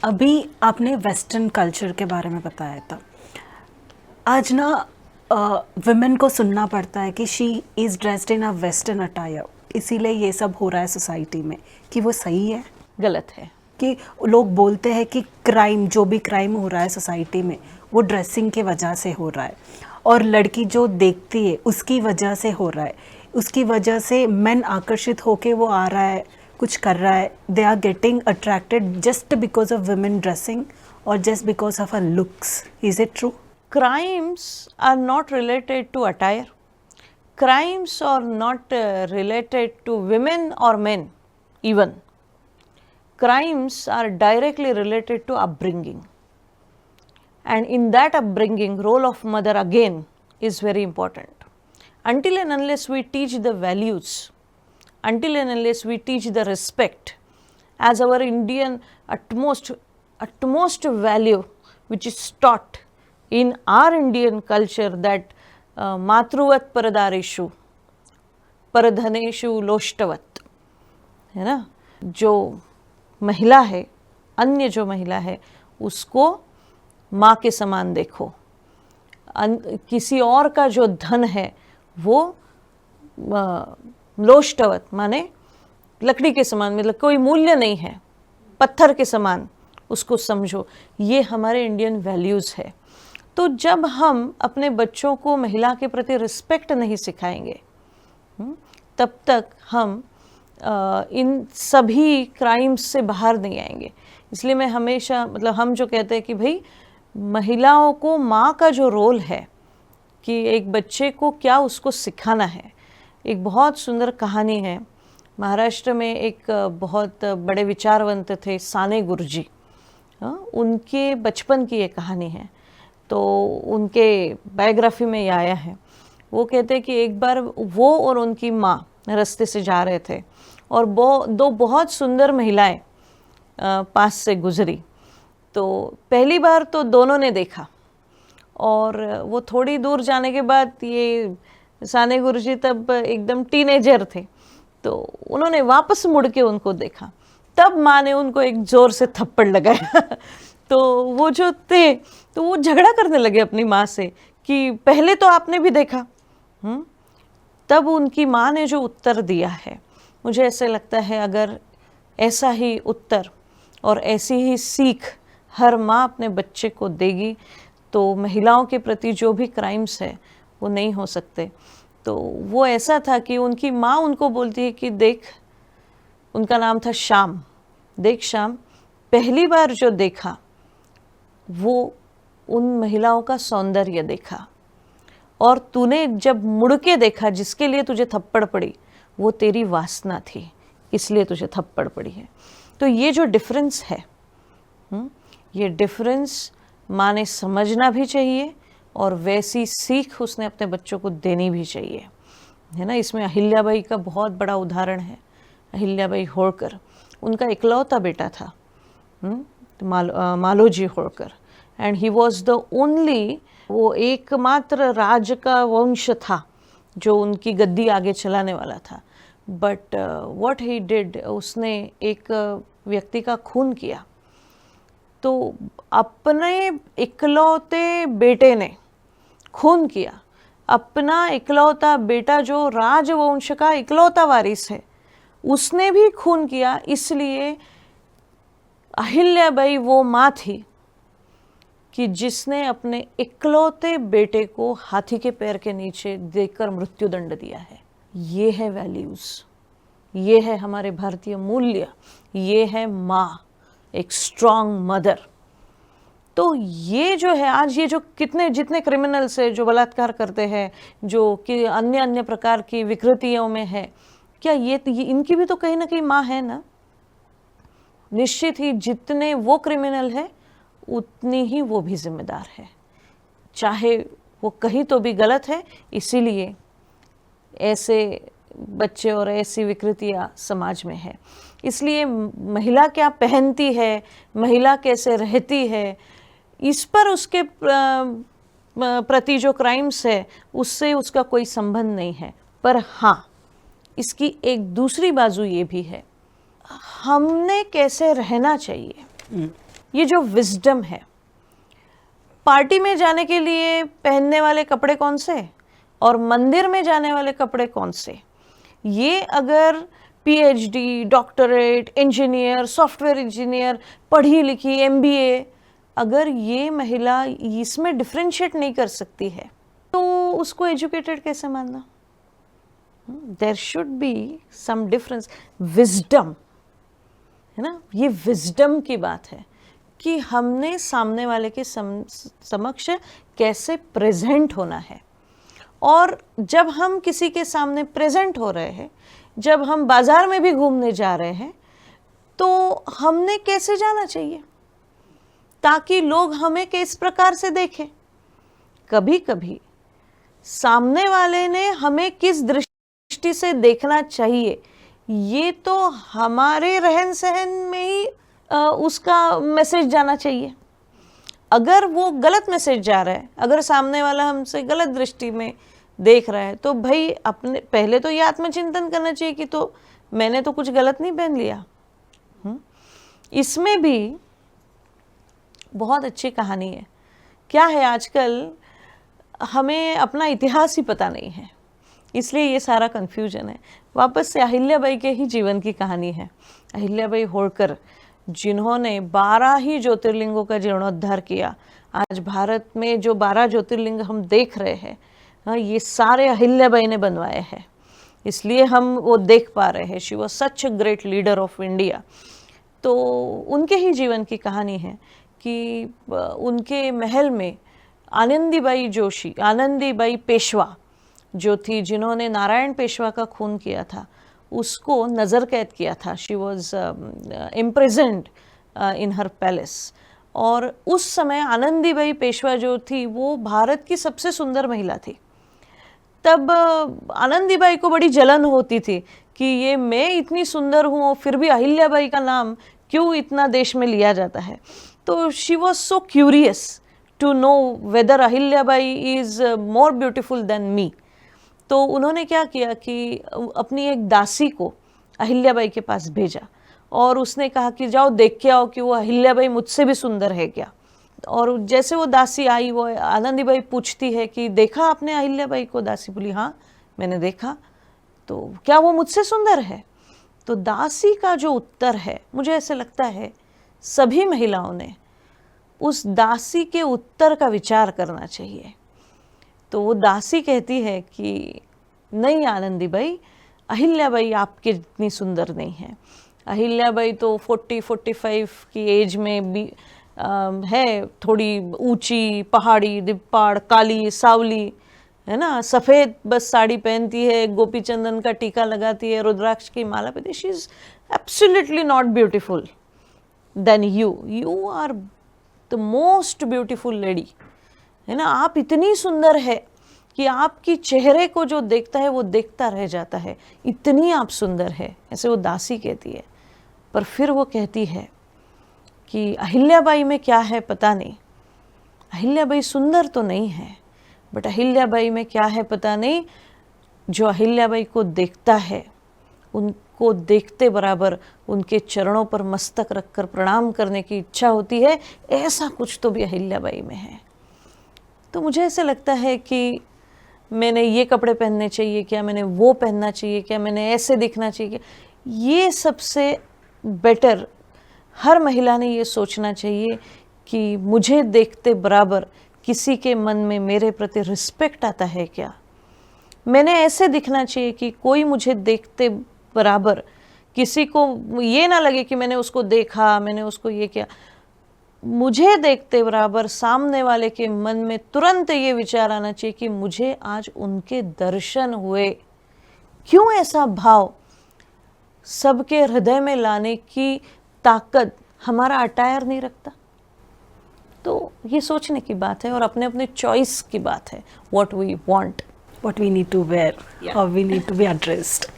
अभी आपने western culture के बारे में बताया था। आज ना वुमेन को सुनना पड़ता है कि she is dressed in a western attire, इसीलिए ये सब हो रहा है सोसाइटी में। कि वो सही है? गलत है। कि लोग बोलते हैं कि क्राइम, जो भी क्राइम हो रहा है सोसाइटी में, वो ड्रेसिंग के वजह से हो रहा है, और लड़की जो देखती है उसकी वजह से हो रहा है, उसकी वजह से मेन आकर्षित होके वो आ रहा है, कुछ कर रहा है, they are getting attracted just because of women dressing और just because of her looks. Is it true? Crimes are not related to attire. Crimes are not related to women or men even. Crimes are directly related to upbringing. And in that upbringing, role of mother again is very important. Until and unless we teach the values, until and unless we teach the respect as our Indian utmost value which is taught in our Indian culture, that मातृवत परदारेषु परधनेषु लोष्टवत, है ना, जो महिला है, अन्य जो महिला है उसको माँ के समान देखो, किसी और का जो धन है वो लोष्टवत माने लकड़ी के समान, मतलब कोई मूल्य नहीं है, पत्थर के समान उसको समझो। ये हमारे इंडियन वैल्यूज़ है। तो जब हम अपने बच्चों को महिला के प्रति रिस्पेक्ट नहीं सिखाएंगे, तब तक हम इन सभी क्राइम्स से बाहर नहीं आएंगे। इसलिए मैं हमेशा, मतलब हम जो कहते हैं कि भाई महिलाओं को माँ का जो रोल है कि एक बच्चे को क्या उसको सिखाना है। एक बहुत सुंदर कहानी है, महाराष्ट्र में एक बहुत बड़े विचारवंत थे साने गुरुजी, उनके बचपन की ये कहानी है। तो उनके बायोग्राफी में ये आया है। वो कहते हैं कि एक बार वो और उनकी माँ रास्ते से जा रहे थे और दो बहुत सुंदर महिलाएं पास से गुजरी। तो पहली बार तो दोनों ने देखा, और वो थोड़ी दूर जाने के बाद, ये साने गुरुजी तब एकदम टीनेजर थे, तो उन्होंने वापस मुड़ के उनको देखा। तब माँ ने उनको एक ज़ोर से थप्पड़ लगाया। तो वो जो थे, तो वो झगड़ा करने लगे अपनी माँ से कि पहले तो आपने भी देखा। तब उनकी माँ ने जो उत्तर दिया है, मुझे ऐसे लगता है अगर ऐसा ही उत्तर और ऐसी ही सीख हर माँ अपने बच्चे को देगी तो महिलाओं के प्रति जो भी क्राइम्स है वो नहीं हो सकते। तो वो ऐसा था कि उनकी माँ उनको बोलती है कि देख, उनका नाम था श्याम, देख श्याम, पहली बार जो देखा वो उन महिलाओं का सौंदर्य देखा, और तूने जब मुड़ के देखा जिसके लिए तुझे थप्पड़ पड़ी वो तेरी वासना थी, इसलिए तुझे थप्पड़ पड़ी है। तो ये जो डिफरेंस है, ये डिफरेंस माँ ने समझना भी चाहिए और वैसी सीख उसने अपने बच्चों को देनी भी चाहिए, है ना। इसमें अहिल्याबाई का बहुत बड़ा उदाहरण है। अहिल्याबाई होळकर, उनका इकलौता बेटा था, Maloji Holkar, and he was the only, वो एकमात्र राज का वंश था जो उनकी गद्दी आगे चलाने वाला था। बट व्हाट ही डिड, उसने एक व्यक्ति का खून किया। तो अपने इकलौते बेटे ने खून किया, अपना इकलौता बेटा जो राजवंश का इकलौता वारिस है उसने भी खून किया। इसलिए अहिल्याबाई वो माँ थी कि जिसने अपने इकलौते बेटे को हाथी के पैर के नीचे देकर मृत्युदंड दिया है। ये है वैल्यूज़, ये है हमारे भारतीय मूल्य, ये है माँ, एक स्ट्रॉन्ग मदर। तो ये जो है आज, ये जो जितने क्रिमिनल्स है जो बलात्कार करते हैं, जो कि अन्य प्रकार की विकृतियों में है, क्या ये इनकी भी तो कहीं ना कहीं माँ है ना। निश्चित ही जितने वो क्रिमिनल है उतनी ही वो भी जिम्मेदार है, चाहे वो कहीं तो भी गलत है। इसीलिए ऐसे बच्चे और ऐसी विकृतियाँ समाज में है। इसलिए महिला क्या पहनती है, महिला कैसे रहती है, इस पर उसके प्रति जो क्राइम्स है उससे उसका कोई संबंध नहीं है। पर हाँ, इसकी एक दूसरी बाजू ये भी है, हमने कैसे रहना चाहिए। ये जो विजडम है, पार्टी में जाने के लिए पहनने वाले कपड़े कौन से और मंदिर में जाने वाले कपड़े कौन से, ये अगर PhD, doctorate, engineer, software engineer, पढ़ी लिखी, एमबीए, अगर ये महिला इसमें डिफरेंशिएट नहीं कर सकती है तो उसको एजुकेटेड कैसे मानना? There should be some difference. Wisdom है ना, ये विजडम की बात है कि हमने सामने वाले के समक्ष कैसे प्रेजेंट होना है। और जब हम किसी के सामने प्रेजेंट हो रहे हैं, जब हम बाजार में भी घूमने जा रहे हैं, तो हमने कैसे जाना चाहिए ताकि लोग हमें किस प्रकार से देखें। कभी कभी सामने वाले ने हमें किस दृष्टि से देखना चाहिए, ये तो हमारे रहन सहन में ही उसका मैसेज जाना चाहिए। अगर वो गलत मैसेज जा रहा है, अगर सामने वाला हमसे गलत दृष्टि में देख रहा है, तो भाई अपने पहले तो ये आत्मचिंतन करना चाहिए कि तो मैंने तो कुछ गलत नहीं पहन लिया। इसमें भी बहुत अच्छी कहानी है। क्या है, आजकल हमें अपना इतिहास ही पता नहीं है, इसलिए ये सारा कन्फ्यूजन है। वापस से अहिल्याबाई के ही जीवन की कहानी है। अहिल्याबाई होळकर, जिन्होंने 12 ही ज्योतिर्लिंगों का जीर्णोद्धार किया। आज भारत में जो 12 ज्योतिर्लिंग हम देख रहे हैं, ये सारे अहिल्याबाई ने बनवाए हैं, इसलिए हम वो देख पा रहे हैं। She was such a great leader of India. तो उनके ही जीवन की कहानी है कि उनके महल में आनंदीबाई जोशी, आनंदीबाई पेशवा जो थी, जिन्होंने नारायण पेशवा का खून किया था, उसको नज़र कैद किया था। She was imprisoned in her palace. और उस समय आनंदीबाई पेशवा जो थी वो भारत की सबसे सुंदर महिला थी। तब आनंदीबाई को बड़ी जलन होती थी कि ये मैं इतनी सुंदर हूँ फिर भी अहिल्याबाई का नाम क्यों इतना देश में लिया जाता है। तो she was so curious to know whether Ahilyabai is more beautiful than me. तो उन्होंने क्या किया कि अपनी एक दासी को अहिल्याबाई के पास भेजा और उसने कहा कि जाओ देख के आओ कि वो अहिल्याबाई मुझसे भी सुंदर है क्या। और जैसे वो दासी आई, वो आनंदीबाई पूछती है कि देखा आपने अहिल्याबाई को? दासी बोली हाँ मैंने देखा। तो क्या वो मुझसे सुंदर है? तो दासी का जो उत्तर है, मुझे ऐसे लगता है सभी महिलाओं ने उस दासी के उत्तर का विचार करना चाहिए। तो वो दासी कहती है कि नहीं आनंदीबाई, अहिल्याबाई आपके जितनी सुंदर नहीं है। अहिल्याबाई तो 40-45 की एज में भी है, थोड़ी ऊंची, पहाड़ी, दिप्पाड़, काली, सावली, है ना, सफ़ेद बस साड़ी पहनती है, गोपी चंदन का टीका लगाती है, रुद्राक्ष की माला पहनती। She is absolutely not beautiful than you. You are the most beautiful lady, है ना। आप इतनी सुंदर है कि आपकी चेहरे को जो देखता है वो देखता रह जाता है, इतनी आप सुंदर है, ऐसे वो दासी कहती है। पर फिर वो कहती है कि अहिल्याबाई में क्या है पता नहीं। अहिल्याबाई सुंदर तो नहीं है, बट अहिल्याबाई में क्या है पता नहीं। जो अहिल्याबाई को देखता है, उनको देखते बराबर उनके चरणों पर मस्तक रखकर प्रणाम करने की इच्छा होती है, ऐसा कुछ तो भी अहिल्याबाई में है। तो मुझे ऐसे लगता है कि मैंने ये कपड़े पहनने चाहिए क्या, मैंने वो पहनना चाहिए क्या, मैंने ऐसे दिखना चाहिए क्या, ये सबसे बेटर हर महिला ने ये सोचना चाहिए कि मुझे देखते बराबर किसी के मन में मेरे प्रति रिस्पेक्ट आता है क्या। मैंने ऐसे दिखना चाहिए कि कोई मुझे देखते बराबर किसी को ये ना लगे कि मैंने उसको देखा, मैंने उसको ये किया। मुझे देखते बराबर सामने वाले के मन में तुरंत ये विचार आना चाहिए कि मुझे आज उनके दर्शन हुए। क्यों ऐसा भाव सबके हृदय में लाने की ताकत हमारा अटायर नहीं रखता? तो ये सोचने की बात है और अपने अपने चॉइस की बात है। What we want, what we need to wear, Yeah. how we need to be addressed.